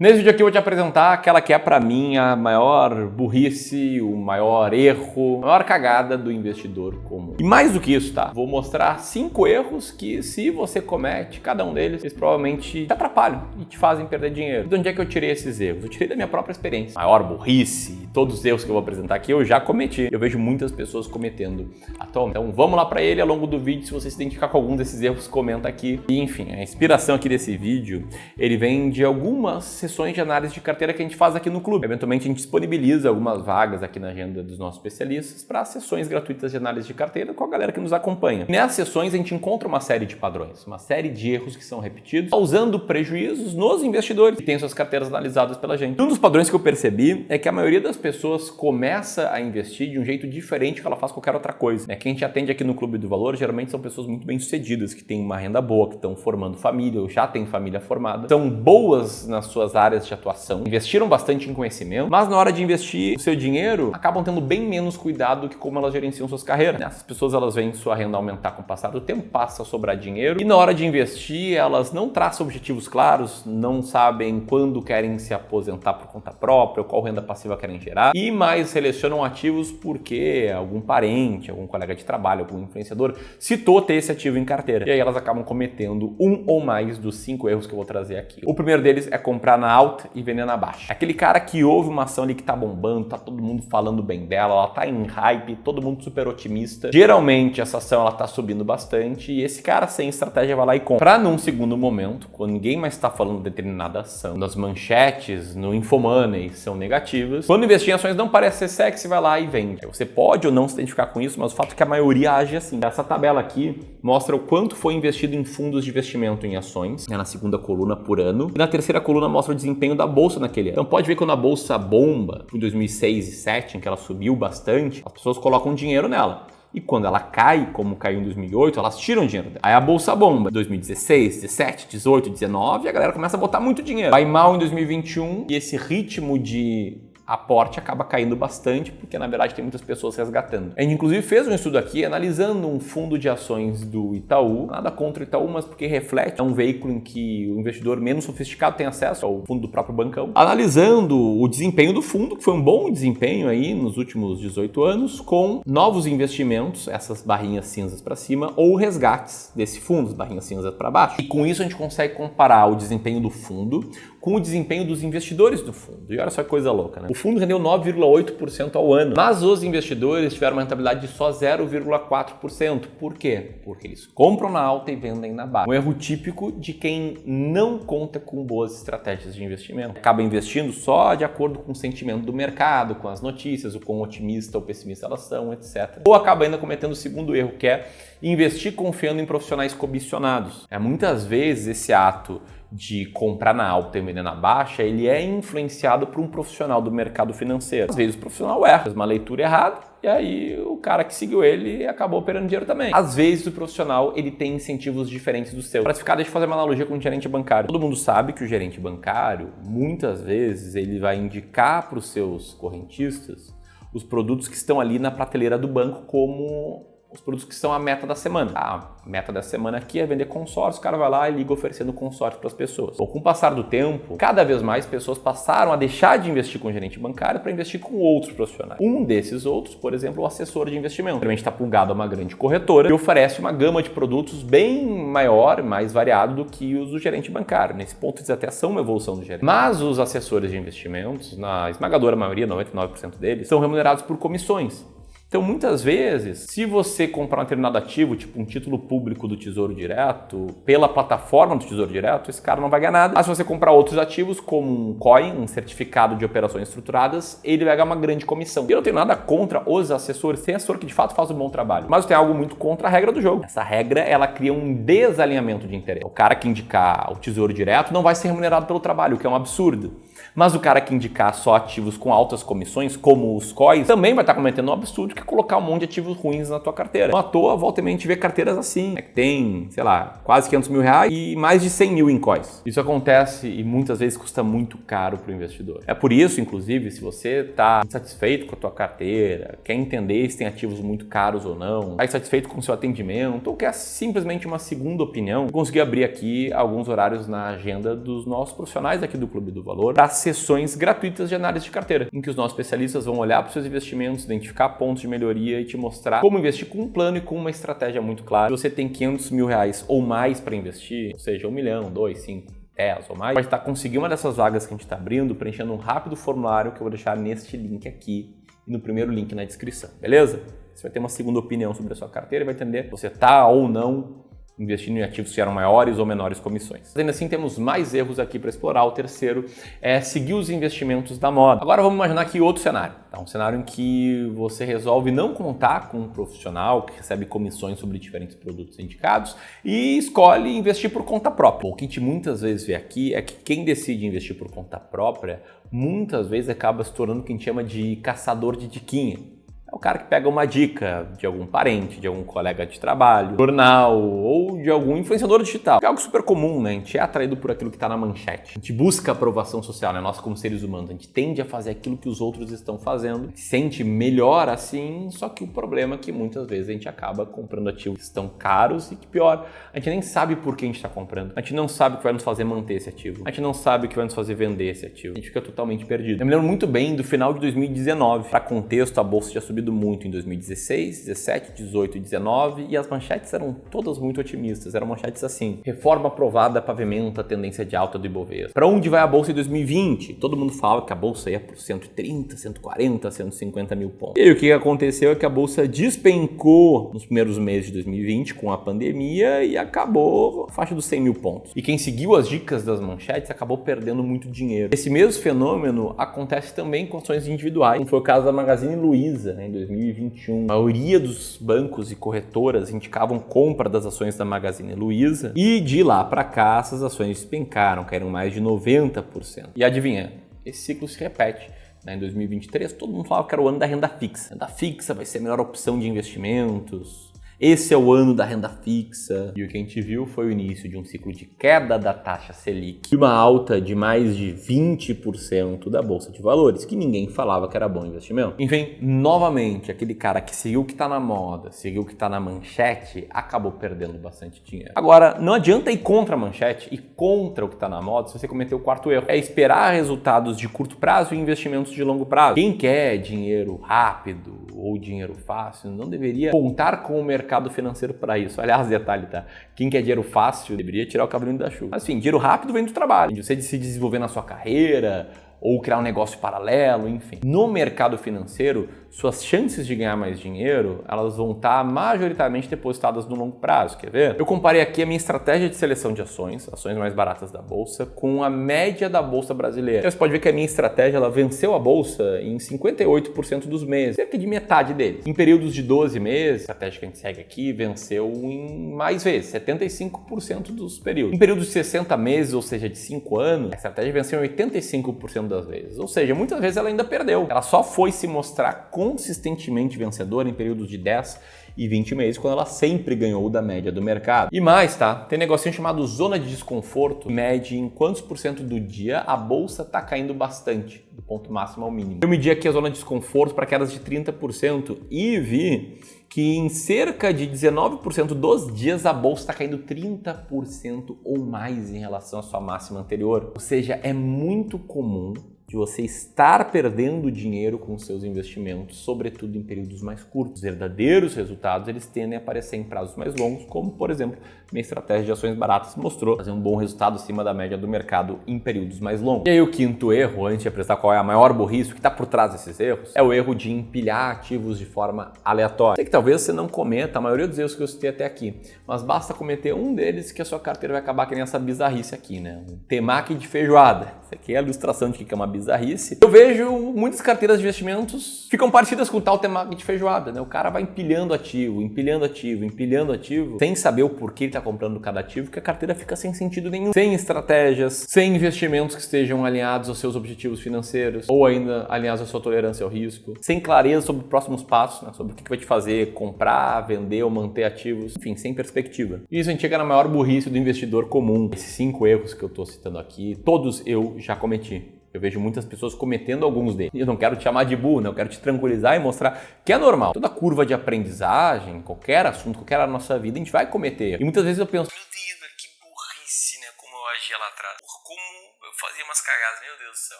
Nesse vídeo aqui eu vou te apresentar aquela que é pra mim a maior burrice, o maior erro, a maior cagada do investidor comum. E mais do que isso, tá? Vou mostrar 5 erros que, se você comete cada um deles, eles provavelmente te atrapalham e te fazem perder dinheiro. De onde é que eu tirei esses erros? Eu tirei da minha própria experiência. Maior burrice, todos os erros que eu vou apresentar aqui eu já cometi. Eu vejo muitas pessoas cometendo atualmente. Então vamos lá pra ele ao longo do vídeo. Se você se identificar com algum desses erros, comenta aqui. E enfim, a inspiração aqui desse vídeo, ele vem de algumas sessões de análise de carteira que a gente faz aqui no clube. Eventualmente a gente disponibiliza algumas vagas aqui na agenda dos nossos especialistas para sessões gratuitas de análise de carteira com a galera que nos acompanha. E nessas sessões a gente encontra uma série de padrões, uma série de erros que são repetidos, causando prejuízos nos investidores que têm suas carteiras analisadas pela gente. Um dos padrões que eu percebi é que a maioria das pessoas começa a investir de um jeito diferente que ela faz qualquer outra coisa. Quem a gente atende aqui no Clube do Valor geralmente são pessoas muito bem-sucedidas, que têm uma renda boa, que estão formando família ou já têm família formada, são boas nas suas áreas de atuação, investiram bastante em conhecimento, mas na hora de investir o seu dinheiro, acabam tendo bem menos cuidado do que como elas gerenciam suas carreiras. Essas pessoas, elas veem sua renda aumentar com o passar do tempo, passa a sobrar dinheiro, e na hora de investir, elas não traçam objetivos claros, não sabem quando querem se aposentar por conta própria, qual renda passiva querem gerar, e mais selecionam ativos porque algum parente, algum colega de trabalho, algum influenciador citou ter esse ativo em carteira. E aí elas acabam cometendo um ou mais dos 5 erros que eu vou trazer aqui. O primeiro deles é comprar na alta e vender na baixa. Aquele cara que ouve uma ação ali que tá bombando, tá todo mundo falando bem dela, ela tá em hype, todo mundo super otimista. Geralmente essa ação ela tá subindo bastante e esse cara sem estratégia vai lá e compra. Pra num segundo momento, quando ninguém mais tá falando de determinada ação, nas manchetes, no Infomoney são negativas, quando investir em ações não parece ser sexy, vai lá e vende. Você pode ou não se identificar com isso, mas o fato é que a maioria age assim. Essa tabela aqui mostra o quanto foi investido em fundos de investimento em ações, na segunda coluna por ano, e na terceira coluna mostra o desempenho da bolsa naquele ano. Então pode ver que quando a bolsa bomba, em 2006 e 2007, em que ela subiu bastante, as pessoas colocam dinheiro nela. E quando ela cai, como caiu em 2008, elas tiram dinheiro dela. Aí a bolsa bomba, 2016, 17, 18, 19, e a galera começa a botar muito dinheiro. Vai mal em 2021 e esse ritmo de aporte acaba caindo bastante, porque na verdade tem muitas pessoas resgatando. A gente inclusive fez um estudo aqui analisando um fundo de ações do Itaú, nada contra o Itaú, mas porque reflete, é um veículo em que o investidor menos sofisticado tem acesso ao fundo do próprio bancão, analisando o desempenho do fundo, que foi um bom desempenho aí nos últimos 18 anos, com novos investimentos, essas barrinhas cinzas para cima, ou resgates desse fundo, as barrinhas cinzas para baixo. E com isso a gente consegue comparar o desempenho do fundo com o desempenho dos investidores do fundo. E olha só que coisa louca, né? O fundo rendeu 9,8% ao ano, mas os investidores tiveram uma rentabilidade de só 0,4%. Por quê? Porque eles compram na alta e vendem na baixa. Um erro típico de quem não conta com boas estratégias de investimento. Acaba investindo só de acordo com o sentimento do mercado, com as notícias, o quão otimista ou pessimista elas são, etc. Ou acaba ainda cometendo o segundo erro, que é investir confiando em profissionais comissionados. Muitas vezes esse ato de comprar na alta e vender na baixa, ele é influenciado por um profissional do mercado financeiro. Às vezes o profissional erra, fez uma leitura errada, e aí o cara que seguiu ele acabou operando dinheiro também. Às vezes o profissional ele tem incentivos diferentes dos seus. Para ficar, deixa eu fazer uma analogia com o gerente bancário. Todo mundo sabe que o gerente bancário, muitas vezes, ele vai indicar para os seus correntistas os produtos que estão ali na prateleira do banco como os produtos que são a meta da semana. A meta da semana aqui é vender consórcio, o cara vai lá e liga oferecendo consórcio para as pessoas. Bom, com o passar do tempo, cada vez mais pessoas passaram a deixar de investir com o gerente bancário para investir com outros profissionais. Um desses outros, por exemplo, o assessor de investimento. Geralmente está plugado a uma grande corretora e oferece uma gama de produtos bem maior, mais variado do que os do gerente bancário. Nesse ponto, eles até são uma evolução do gerente. Mas os assessores de investimentos, na esmagadora maioria, 99% deles, são remunerados por comissões. Então, muitas vezes, se você comprar um determinado ativo, tipo um título público do Tesouro Direto, pela plataforma do Tesouro Direto, esse cara não vai ganhar nada. Mas se você comprar outros ativos, como um COIN, um certificado de operações estruturadas, ele vai ganhar uma grande comissão. E eu não tenho nada contra os assessores, tem assessor que de fato faz um bom trabalho, mas tem algo muito contra a regra do jogo. Essa regra, ela cria um desalinhamento de interesse. O cara que indicar o Tesouro Direto não vai ser remunerado pelo trabalho, o que é um absurdo. Mas o cara que indicar só ativos com altas comissões, como os COIs, também vai estar cometendo um absurdo, significa colocar um monte de ativos ruins na tua carteira. Não à toa, volta e meia a gente vê carteiras assim, que tem, sei lá, quase 500 mil reais e mais de 100 mil em coins. Isso acontece e muitas vezes custa muito caro para o investidor. É por isso, inclusive, se você está insatisfeito com a tua carteira, quer entender se tem ativos muito caros ou não, está insatisfeito com o seu atendimento ou quer simplesmente uma segunda opinião, eu consegui abrir aqui alguns horários na agenda dos nossos profissionais aqui do Clube do Valor para sessões gratuitas de análise de carteira, em que os nossos especialistas vão olhar para os seus investimentos, identificar pontos de melhoria e te mostrar como investir com um plano e com uma estratégia muito clara. Se você tem 500 mil reais ou mais para investir, ou seja, 1 milhão, 2, 5, 10 ou mais, pode estar conseguindo uma dessas vagas que a gente está abrindo, preenchendo um rápido formulário que eu vou deixar neste link aqui e no primeiro link na descrição, beleza? Você vai ter uma segunda opinião sobre a sua carteira e vai entender se você está ou não investindo em ativos que geram maiores ou menores comissões. Ainda assim, temos mais erros aqui para explorar. O terceiro é seguir os investimentos da moda. Agora vamos imaginar aqui outro cenário. Tá? Um cenário em que você resolve não contar com um profissional que recebe comissões sobre diferentes produtos indicados e escolhe investir por conta própria. O que a gente muitas vezes vê aqui é que quem decide investir por conta própria, muitas vezes acaba se tornando o que a gente chama de caçador de diquinha. É o cara que pega uma dica de algum parente, de algum colega de trabalho, jornal ou de algum influenciador digital. É algo super comum, né? A gente é atraído por aquilo que está na manchete. A gente busca aprovação social, né? Nós, como seres humanos, a gente tende a fazer aquilo que os outros estão fazendo. Se sente melhor assim, só que o problema é que muitas vezes a gente acaba comprando ativos que estão caros e que pior, a gente nem sabe por que a gente está comprando. A gente não sabe o que vai nos fazer manter esse ativo. A gente não sabe o que vai nos fazer vender esse ativo. A gente fica totalmente perdido. Eu me lembro muito bem do final de 2019. Para contexto, a bolsa tinha subido muito em 2016, 17, 18 e 19 e as manchetes eram todas muito otimistas. Eram manchetes assim: reforma aprovada pavimenta a tendência de alta do Ibovespa. Para onde vai a bolsa em 2020? Todo mundo falava que a bolsa ia por 130, 140, 150 mil pontos. E aí o que aconteceu é que a bolsa despencou nos primeiros meses de 2020 com a pandemia e acabou na faixa dos 100 mil pontos. E quem seguiu as dicas das manchetes acabou perdendo muito dinheiro. Esse mesmo fenômeno acontece também com ações individuais, como foi o caso da Magazine Luiza, né, em 2021. A maioria dos bancos e corretoras indicavam compra das ações da Magazine Luiza e de lá para cá essas ações despencaram, caíram mais de 90%. E adivinha, esse ciclo se repete. Em 2023, todo mundo falava que era o ano da renda fixa. Renda fixa vai ser a melhor opção de investimentos. Esse é o ano da renda fixa. E o que a gente viu foi o início de um ciclo de queda da taxa Selic e uma alta de mais de 20% da Bolsa de Valores, que ninguém falava que era bom investimento. Enfim, novamente, aquele cara que seguiu o que está na moda, seguiu o que está na manchete, acabou perdendo bastante dinheiro. Agora, não adianta ir contra a manchete e contra o que está na moda se você cometeu o quarto erro. É esperar resultados de curto prazo e investimentos de longo prazo. Quem quer dinheiro rápido ou dinheiro fácil não deveria contar com o mercado financeiro para isso. Aliás, detalhe, tá? Quem quer dinheiro fácil deveria tirar o cavalinho da chuva. Mas, enfim, dinheiro rápido vem do trabalho, de você se desenvolver na sua carreira ou criar um negócio paralelo, enfim. No mercado financeiro, suas chances de ganhar mais dinheiro, elas vão estar majoritariamente depositadas no longo prazo, quer ver? Eu comparei aqui a minha estratégia de seleção de ações mais baratas da bolsa, com a média da bolsa brasileira. Então, você pode ver que a minha estratégia, ela venceu a bolsa em 58% dos meses, cerca de metade deles. Em períodos de 12 meses, a estratégia que a gente segue aqui venceu em mais vezes, 75% dos períodos. Em períodos de 60 meses, ou seja, de 5 anos, a estratégia venceu em 85% das vezes. Ou seja, muitas vezes ela ainda perdeu. Ela só foi se mostrar consistentemente vencedora em períodos de 10 e 20 meses, quando ela sempre ganhou da média do mercado. E mais, tá? Tem um negocinho chamado zona de desconforto, mede em quantos por cento do dia a bolsa tá caindo bastante, do ponto máximo ao mínimo. Eu medi aqui a zona de desconforto para quedas de 30% e vi que em cerca de 19% dos dias a bolsa está caindo 30% ou mais em relação à sua máxima anterior. Ou seja, é muito comum de você estar perdendo dinheiro com seus investimentos, sobretudo em períodos mais curtos. Os verdadeiros resultados, eles tendem a aparecer em prazos mais longos, como, por exemplo, minha estratégia de ações baratas mostrou fazer um bom resultado acima da média do mercado em períodos mais longos. E aí o quinto erro, antes de apresentar qual é a maior burrice, o que está por trás desses erros, é o erro de empilhar ativos de forma aleatória. Sei que talvez você não cometa a maioria dos erros que eu citei até aqui, mas basta cometer um deles que a sua carteira vai acabar que nem essa bizarrice aqui, né? Um temaki de feijoada. Isso aqui é a ilustração de que é uma bizarrice. bizarrice, eu vejo muitas carteiras de investimentos ficam parecidas com o tal temático de feijoada, né? O cara vai empilhando ativo, empilhando ativo, empilhando ativo, sem saber o porquê ele está comprando cada ativo, que a carteira fica sem sentido nenhum, sem estratégias, sem investimentos que estejam alinhados aos seus objetivos financeiros, ou ainda alinhados à sua tolerância ao risco, sem clareza sobre os próximos passos, né? Sobre o que vai te fazer comprar, vender ou manter ativos, enfim, sem perspectiva. E isso a gente chega na maior burrice do investidor comum. Esses 5 erros que eu estou citando aqui, todos eu já cometi. Eu vejo muitas pessoas cometendo alguns deles. Eu não quero te chamar de burro, né? Eu quero te tranquilizar e mostrar que é normal. Toda curva de aprendizagem, qualquer assunto, qualquer área da nossa vida, a gente vai cometer. E muitas vezes eu penso, meu Deus, mas que burrice, né? Como eu agia lá atrás. Como eu fazia umas cagadas, meu Deus do céu.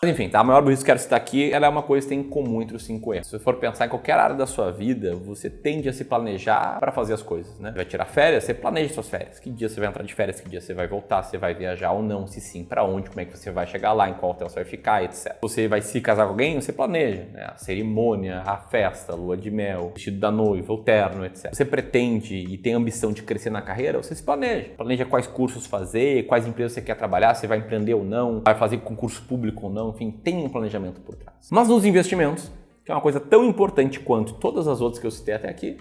Mas enfim, tá? A maior burrice que eu quero citar aqui, ela é uma coisa que tem em comum entre os 5 erros. Se você for pensar em qualquer área da sua vida, você tende a se planejar para fazer as coisas, né? Você vai tirar férias, você planeja suas férias. Que dia você vai entrar de férias, que dia você vai voltar, você vai viajar ou não, se sim, para onde, como é que você vai chegar lá, em qual hotel você vai ficar, etc. Você vai se casar com alguém, você planeja, né? A cerimônia, a festa, a lua de mel, o vestido da noiva, o terno, etc. Você pretende e tem ambição de crescer na carreira, você se planeja. Planeja quais cursos fazer, quais empresas você quer trabalhar, você vai empreender ou não, vai fazer concurso público ou não, enfim, tem um planejamento por trás. Mas nos investimentos, que é uma coisa tão importante quanto todas as outras que eu citei até aqui,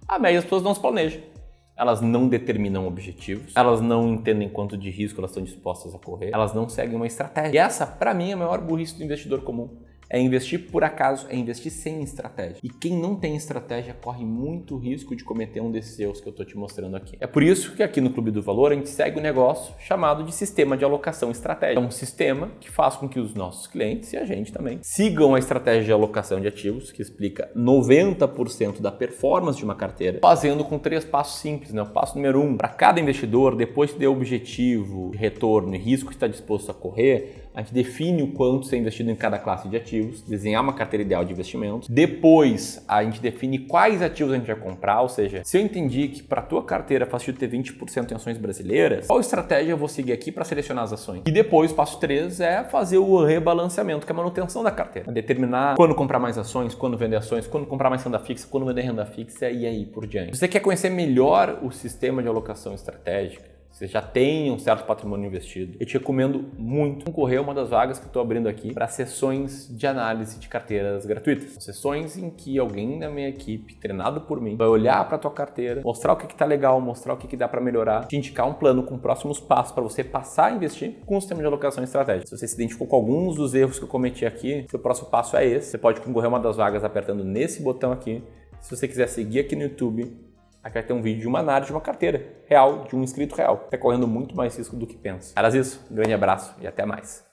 a média das pessoas não se planejam. Elas não determinam objetivos, elas não entendem quanto de risco elas estão dispostas a correr, elas não seguem uma estratégia. E essa, para mim, é a maior burrice do investidor comum. É investir por acaso, é investir sem estratégia. E quem não tem estratégia corre muito risco de cometer um desses erros que eu estou te mostrando aqui. É por isso que aqui no Clube do Valor a gente segue um negócio chamado de sistema de alocação estratégica. É um sistema que faz com que os nossos clientes e a gente também sigam a estratégia de alocação de ativos, que explica 90% da performance de uma carteira, fazendo com 3 passos simples, né? O passo número 1, para cada investidor, depois de ter objetivo, retorno e risco que está disposto a correr, a gente define o quanto ser investido em cada classe de ativos, desenhar uma carteira ideal de investimentos. Depois, a gente define quais ativos a gente vai comprar, ou seja, se eu entendi que para a tua carteira faz sentido ter 20% em ações brasileiras, qual estratégia eu vou seguir aqui para selecionar as ações? E depois, o passo 3 é fazer o rebalanceamento, que é a manutenção da carteira. Determinar quando comprar mais ações, quando vender ações, quando comprar mais renda fixa, quando vender renda fixa e aí por diante. Se você quer conhecer melhor o sistema de alocação estratégica, você já tem um certo patrimônio investido, eu te recomendo muito concorrer a uma das vagas que eu estou abrindo aqui para sessões de análise de carteiras gratuitas. São sessões em que alguém da minha equipe, treinado por mim, vai olhar para a tua carteira, mostrar o que está legal, mostrar o que dá para melhorar, te indicar um plano com próximos passos para você passar a investir com o sistema de alocação estratégica. Se você se identificou com alguns dos erros que eu cometi aqui, seu próximo passo é esse. Você pode concorrer a uma das vagas apertando nesse botão aqui. Se você quiser seguir aqui no YouTube, aqui vai ter um vídeo de uma análise de uma carteira real, de um inscrito real. Está correndo muito mais risco do que pensa. Era isso, um grande abraço e até mais.